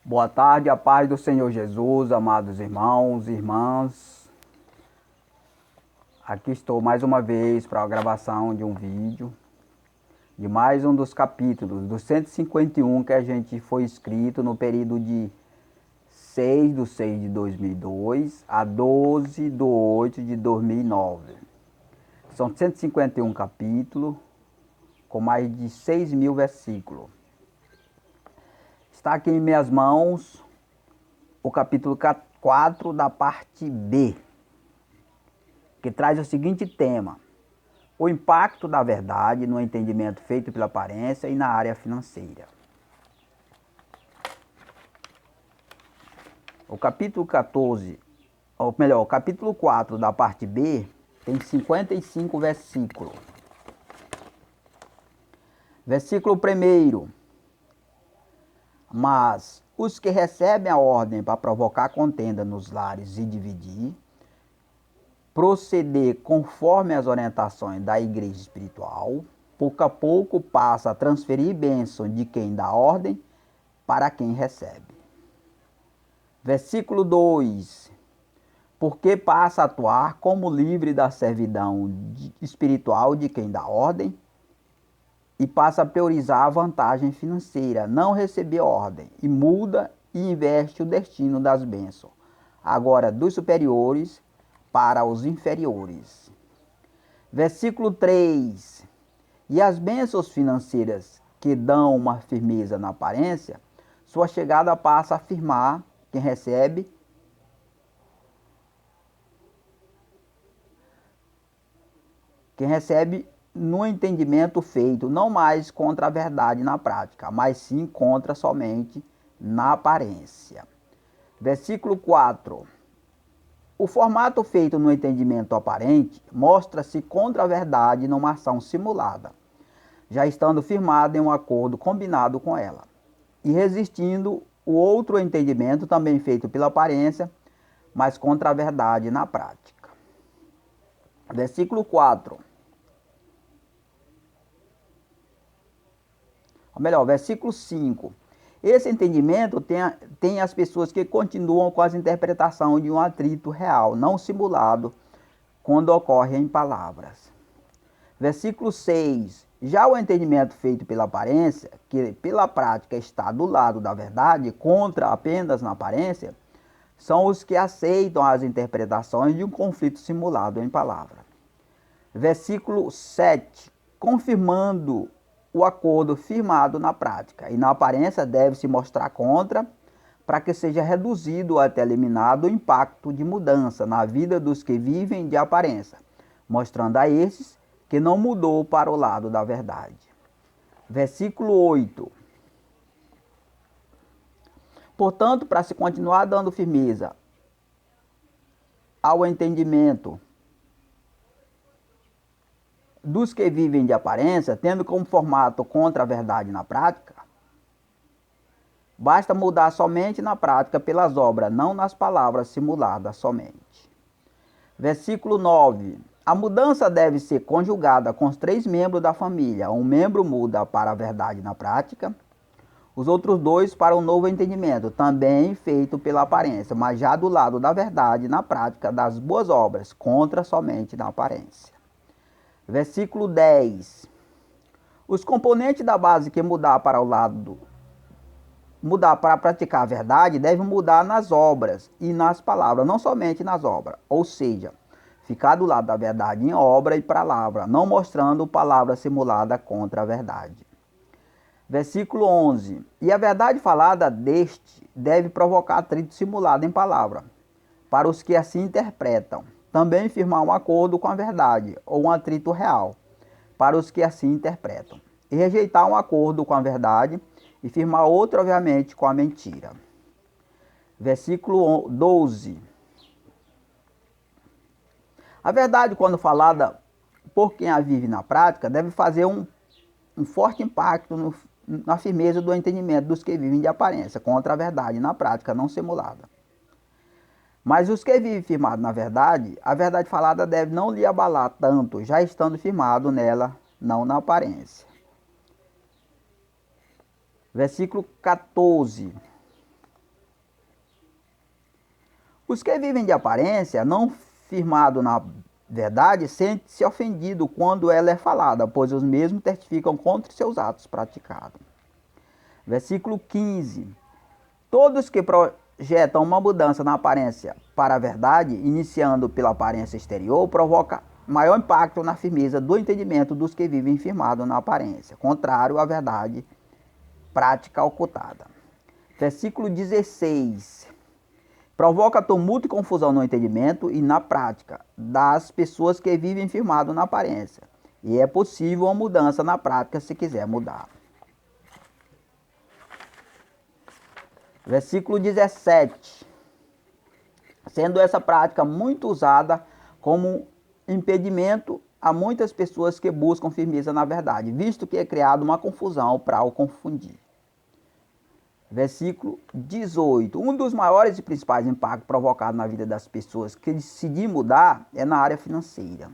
Boa tarde, a paz do Senhor Jesus, amados irmãos e irmãs. Aqui estou mais uma vez para a gravação de um vídeo, de mais um dos capítulos, dos 151 que a gente foi escrito no período de 6/6 de 2002 a 12/8 de 2009. São 151 capítulos, com mais de 6.000 versículos. Está aqui em minhas mãos o capítulo 4 da parte B, que traz o seguinte tema: o impacto da verdade no entendimento feito pela aparência e na área financeira. O capítulo 14, ou melhor, o capítulo 4 da parte B tem 55 versículos. Versículo 1: Mas os que recebem a ordem para provocar contenda nos lares e dividir, proceder conforme as orientações da igreja espiritual, pouco a pouco passa a transferir bênção de quem dá ordem para quem recebe. Versículo 2: Porque passa a atuar como livre da servidão espiritual de quem dá ordem, e passa a priorizar a vantagem financeira, não receber ordem, e muda e investe o destino das bênçãos, agora dos superiores para os inferiores. Versículo 3: E as bênçãos financeiras que dão uma firmeza na aparência, sua chegada passa a afirmar quem recebe no entendimento feito não mais contra a verdade na prática, mas sim contra somente na aparência. Versículo 4: O formato feito no entendimento aparente mostra-se contra a verdade numa ação simulada, já estando firmado em um acordo combinado com ela, e resistindo o outro entendimento também feito pela aparência, mas contra a verdade na prática. Versículo 4. Ou melhor, versículo 5. Esse entendimento tem as pessoas que continuam com as interpretações de um atrito real, não simulado, quando ocorre em palavras. Versículo 6. Já o entendimento feito pela aparência, que pela prática está do lado da verdade, contra apenas na aparência, são os que aceitam as interpretações de um conflito simulado em palavra. Versículo 7. Confirmando o acordo firmado na prática, e na aparência deve se mostrar contra, para que seja reduzido até eliminado o impacto de mudança na vida dos que vivem de aparência, mostrando a esses que não mudou para o lado da verdade. Versículo 8. Portanto, para se continuar dando firmeza ao entendimento dos que vivem de aparência, tendo como formato contra a verdade na prática, basta mudar somente na prática pelas obras, não nas palavras simuladas somente. Versículo 9. A mudança deve ser conjugada com os 3 membros da família. Um membro muda para a verdade na prática, os outros 2 para o novo entendimento, também feito pela aparência, mas já do lado da verdade na prática das boas obras, contra somente na aparência. Versículo 10. Os componentes da base que mudar para praticar a verdade devem mudar nas obras e nas palavras, não somente nas obras. Ou seja, ficar do lado da verdade em obra e palavra, não mostrando palavra simulada contra a verdade. Versículo 11. E a verdade falada deste deve provocar atrito simulado em palavra, para os que assim interpretam. Também firmar um acordo com a verdade, ou um atrito real, para os que assim interpretam. E rejeitar um acordo com a verdade e firmar outro, obviamente, com a mentira. Versículo 12. A verdade, quando falada por quem a vive na prática, deve fazer um forte impacto na firmeza do entendimento dos que vivem de aparência, contra a verdade na prática, não simulada. Mas os que vivem firmados na verdade, a verdade falada deve não lhe abalar tanto, já estando firmado nela, não na aparência. Versículo 14. Os que vivem de aparência, não firmado na verdade, sente-se ofendido quando ela é falada, pois os mesmos testificam contra seus atos praticados. Versículo 15. Todos que projetam uma mudança na aparência para a verdade, iniciando pela aparência exterior, provoca maior impacto na firmeza do entendimento dos que vivem firmado na aparência, contrário à verdade prática ocultada. Versículo 16. Provoca tumulto e confusão no entendimento e na prática das pessoas que vivem firmado na aparência. E é possível uma mudança na prática se quiser mudar. Versículo 17. Sendo essa prática muito usada como impedimento a muitas pessoas que buscam firmeza na verdade, visto que é criada uma confusão para o confundir. Versículo 18. Um dos maiores e principais impactos provocados na vida das pessoas que decidirem mudar é na área financeira.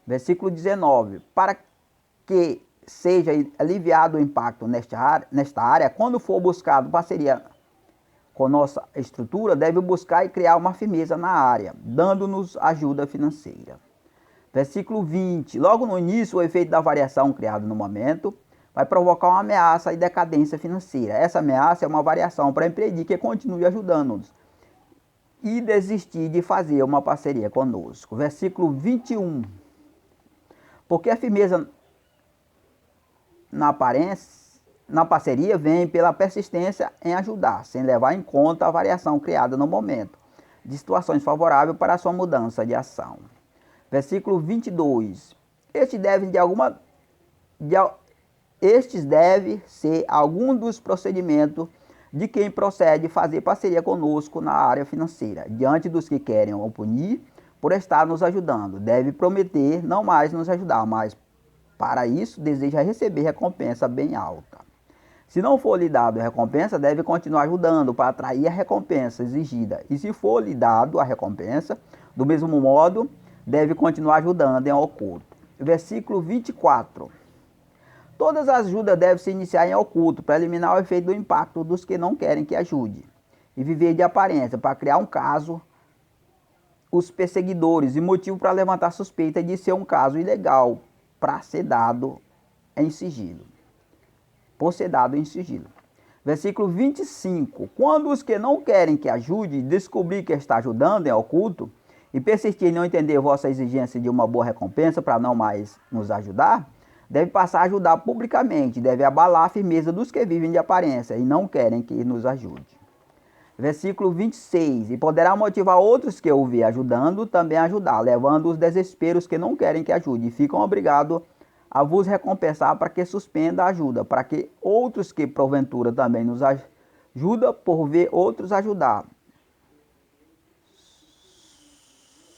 Versículo 19. Para que seja aliviado o impacto nesta área, quando for buscado parceria com nossa estrutura, deve buscar e criar uma firmeza na área, dando-nos ajuda financeira. Versículo 20. Logo no início, o efeito da variação criado no momento vai provocar uma ameaça e decadência financeira. Essa ameaça é uma variação para impedir que continue ajudando-nos e desistir de fazer uma parceria conosco. Versículo 21. Porque a firmeza na parceria vem pela persistência em ajudar, sem levar em conta a variação criada no momento, de situações favoráveis para a sua mudança de ação. Versículo 22. Estes devem ser algum dos procedimentos de quem procede fazer parceria conosco na área financeira, diante dos que querem o punir por estar nos ajudando. Deve prometer não mais nos ajudar, mas para isso deseja receber recompensa bem alta. Se não for lhe dado a recompensa, deve continuar ajudando para atrair a recompensa exigida. E se for lhe dado a recompensa, do mesmo modo, deve continuar ajudando em oculto. Versículo 24. Todas as ajudas devem se iniciar em oculto para eliminar o efeito do impacto dos que não querem que ajude. E viver de aparência para criar um caso, os perseguidores, e motivo para levantar suspeita de ser um caso ilegal para ser dado em sigilo. Por ser dado em sigilo. Versículo 25. Quando os que não querem que ajude descobrir que está ajudando em oculto e persistir em não entender vossa exigência de uma boa recompensa para não mais nos ajudar, deve passar a ajudar publicamente, deve abalar a firmeza dos que vivem de aparência e não querem que nos ajude. Versículo 26. E poderá motivar outros que o vê ajudando também a ajudar, levando os desesperos que não querem que ajude e ficam obrigados a vos recompensar para que suspenda a ajuda, para que outros que porventura também nos ajudam por ver outros ajudar,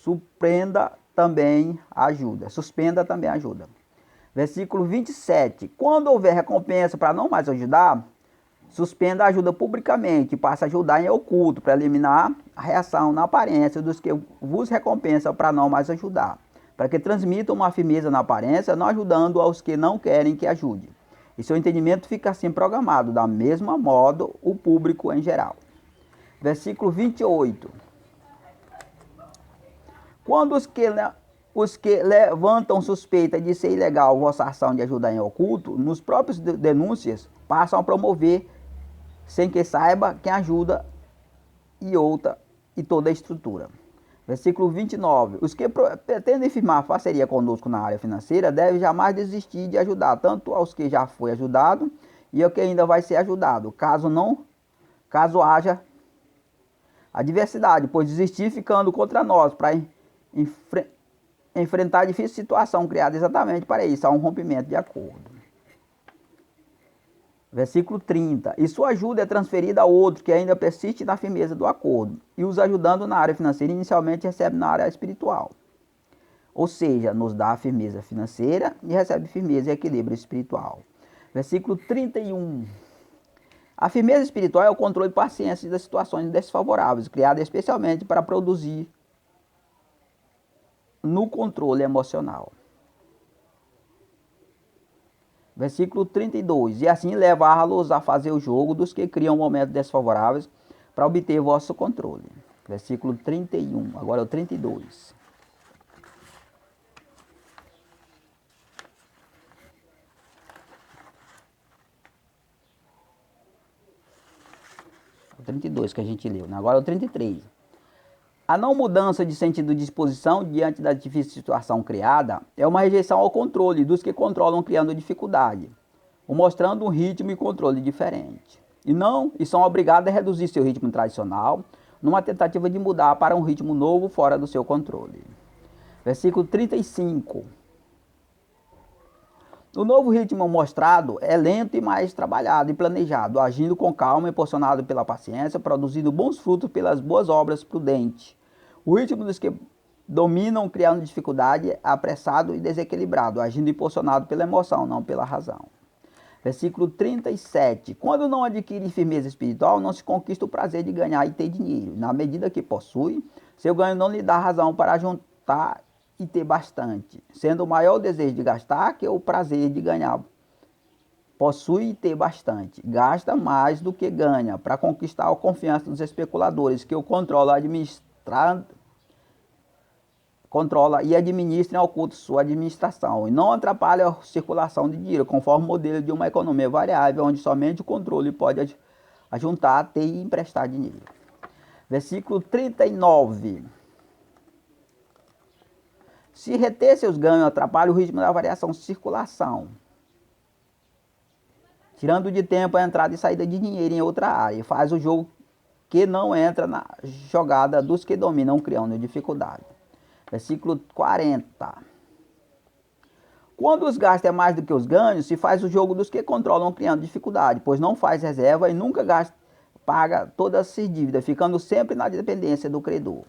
suspenda também a ajuda. Versículo 27. Quando houver recompensa para não mais ajudar, suspenda a ajuda publicamente e passe a ajudar em oculto para eliminar a reação na aparência dos que vos recompensam para não mais ajudar, para que transmitam uma firmeza na aparência, não ajudando aos que não querem que ajude. E seu entendimento fica assim programado, da mesma modo o público em geral. Versículo 28. Quando os que levantam suspeita de ser ilegal vossa ação de ajudar em oculto, nos próprios denúncias, passam a promover, sem que saiba quem ajuda e toda a estrutura. Versículo 29. Os que pretendem firmar parceria conosco na área financeira devem jamais desistir de ajudar, tanto aos que já foi ajudado e ao que ainda vai ser ajudado, caso haja adversidade, pois desistir ficando contra nós para enfrentar a difícil situação criada exatamente para isso, há um rompimento de acordo. Versículo 30. E sua ajuda é transferida a outro que ainda persiste na firmeza do acordo, e os ajudando na área financeira inicialmente recebe na área espiritual. Ou seja, nos dá a firmeza financeira e recebe firmeza e equilíbrio espiritual. Versículo 31. A firmeza espiritual é o controle e paciência das situações desfavoráveis, criada especialmente para produzir no controle emocional. Versículo 32. E assim levá-los a fazer o jogo dos que criam momentos desfavoráveis para obter vosso controle. Versículo 31. Agora é o 32. O 32 que a gente leu, né? Agora é o 33. A não mudança de sentido de disposição diante da difícil situação criada é uma rejeição ao controle dos que controlam, criando dificuldade, ou mostrando um ritmo e controle diferente. E são obrigados a reduzir seu ritmo tradicional numa tentativa de mudar para um ritmo novo fora do seu controle. Versículo 35. O novo ritmo mostrado é lento e mais trabalhado e planejado, agindo com calma, impulsionado pela paciência, produzindo bons frutos pelas boas obras prudentes. O ritmo dos que dominam, criando dificuldade, é apressado e desequilibrado, agindo impulsionado pela emoção, não pela razão. Versículo 37. Quando não adquire firmeza espiritual, não se conquista o prazer de ganhar e ter dinheiro. Na medida que possui, seu ganho não lhe dá razão para juntar e ter bastante, sendo o maior o desejo de gastar que o prazer de ganhar. Possui e ter bastante, gasta mais do que ganha para conquistar a confiança dos especuladores que o controla e administram ao culto sua administração, e não atrapalha a circulação de dinheiro, conforme o modelo de uma economia variável, onde somente o controle pode ajuntar, ter e emprestar dinheiro. Versículo 39. Se reter seus ganhos atrapalha o ritmo da variação de circulação, tirando de tempo a entrada e saída de dinheiro em outra área, faz o jogo que não entra na jogada dos que dominam, criando dificuldade. Versículo 40. Quando os gastos é mais do que os ganhos, se faz o jogo dos que controlam, criando dificuldade, pois não faz reserva e nunca paga todas as dívidas, ficando sempre na dependência do credor.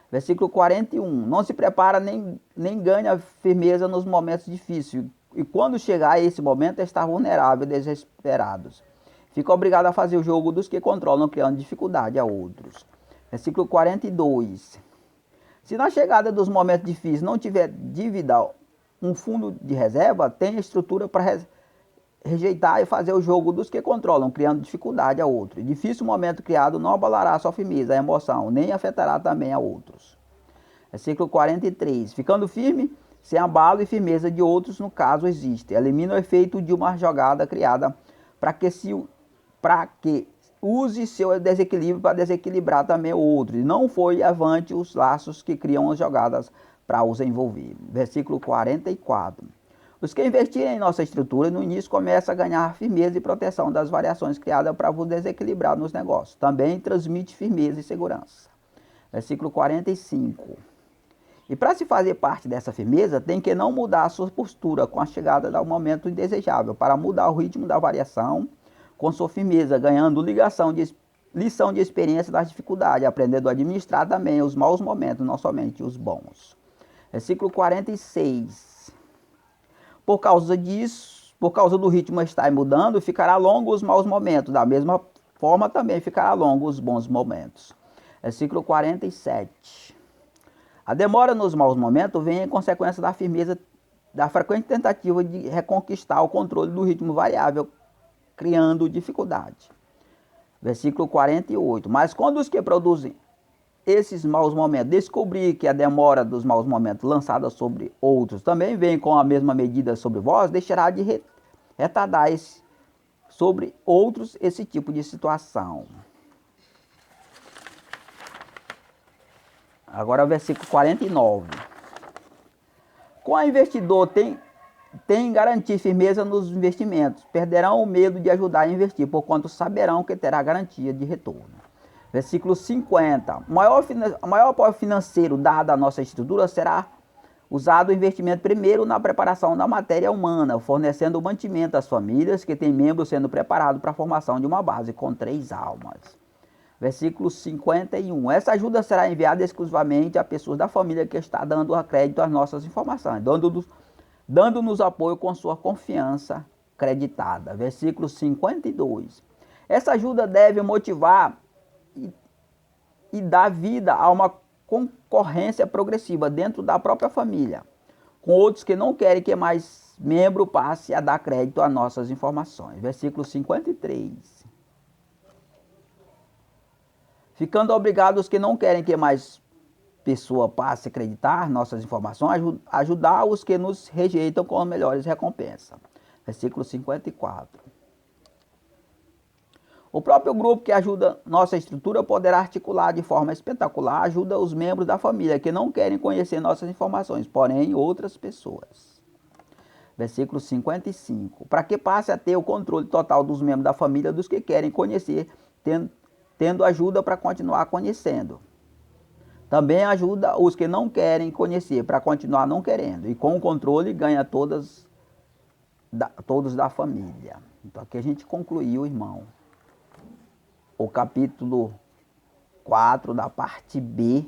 Versículo 41. Não se prepara nem ganha firmeza nos momentos difíceis, e quando chegar a esse momento está vulnerável e desesperados. Fica obrigado a fazer o jogo dos que controlam, criando dificuldade a outros. Versículo 42. Se na chegada dos momentos difíceis não tiver dívida, um fundo de reserva, tem estrutura para rejeitar e fazer o jogo dos que controlam, criando dificuldade a outros. Difícil momento criado não abalará sua firmeza, a emoção, nem afetará também a outros. Versículo 43. Ficando firme, sem abalo e firmeza de outros, no caso existe. Elimina o efeito de uma jogada criada para que use seu desequilíbrio para desequilibrar também o outro. E não foi avante os laços que criam as jogadas para os envolver. Versículo 44. Os que investirem em nossa estrutura, no início começam a ganhar firmeza e proteção das variações criadas para vos desequilibrar nos negócios. Também transmite firmeza e segurança. Versículo 45. E para se fazer parte dessa firmeza, tem que não mudar a sua postura com a chegada do momento indesejável, para mudar o ritmo da variação com sua firmeza, ganhando lição de experiência das dificuldades, aprendendo a administrar também os maus momentos, não somente os bons. Versículo 46. Por causa do ritmo estar mudando, ficará longo os maus momentos, da mesma forma também ficará longo os bons momentos. Versículo 47. A demora nos maus momentos vem em consequência da firmeza, da frequente tentativa de reconquistar o controle do ritmo variável, criando dificuldade. Versículo 48. Mas quando os que produzem esses maus momentos descobrir que a demora dos maus momentos lançada sobre outros também vem com a mesma medida sobre vós, deixará de retardar sobre outros esse tipo de situação. Agora o versículo 49. Com a investidor tem garantir firmeza nos investimentos, perderão o medo de ajudar a investir, porquanto saberão que terá garantia de retorno. Versículo 50. O maior apoio financeiro dado à nossa estrutura será usado o investimento primeiro na preparação da matéria humana, fornecendo o mantimento às famílias que têm membros sendo preparados para a formação de uma base com 3 almas. Versículo 51. Essa ajuda será enviada exclusivamente a pessoas da família que está dando crédito às nossas informações, dando-nos apoio com sua confiança creditada. Versículo 52. Essa ajuda deve motivar e dar vida a uma concorrência progressiva dentro da própria família, com outros que não querem que mais membro passe a dar crédito às nossas informações. Versículo 53. ficando obrigados os que não querem que mais pessoa passe a acreditar nossas informações, ajudar os que nos rejeitam com as melhores recompensas. Versículo 54. O próprio grupo que ajuda nossa estrutura poderá articular de forma espetacular, ajuda os membros da família que não querem conhecer nossas informações, porém outras pessoas. Versículo 55. Para que passe a ter o controle total dos membros da família dos que querem conhecer, tendo ajuda para continuar conhecendo. Também ajuda os que não querem conhecer para continuar não querendo. E com o controle ganha todos da família. Então aqui a gente concluiu, irmão, o capítulo 4 da parte B,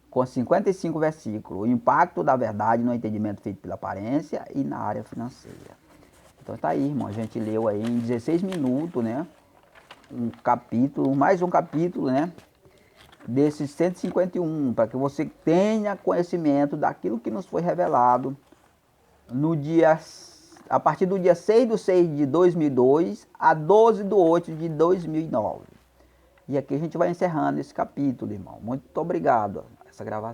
com 55 versículos. O impacto da verdade no entendimento feito pela aparência e na área financeira. Então tá aí, irmão. A gente leu aí em 16 minutos, né? Um capítulo, mais um capítulo, né? Desses 151, para que você tenha conhecimento daquilo que nos foi revelado no dia, a partir do dia 6/6 de 2002 a 12/8 de 2009. E aqui a gente vai encerrando esse capítulo, irmão. Muito obrigado essa gravação.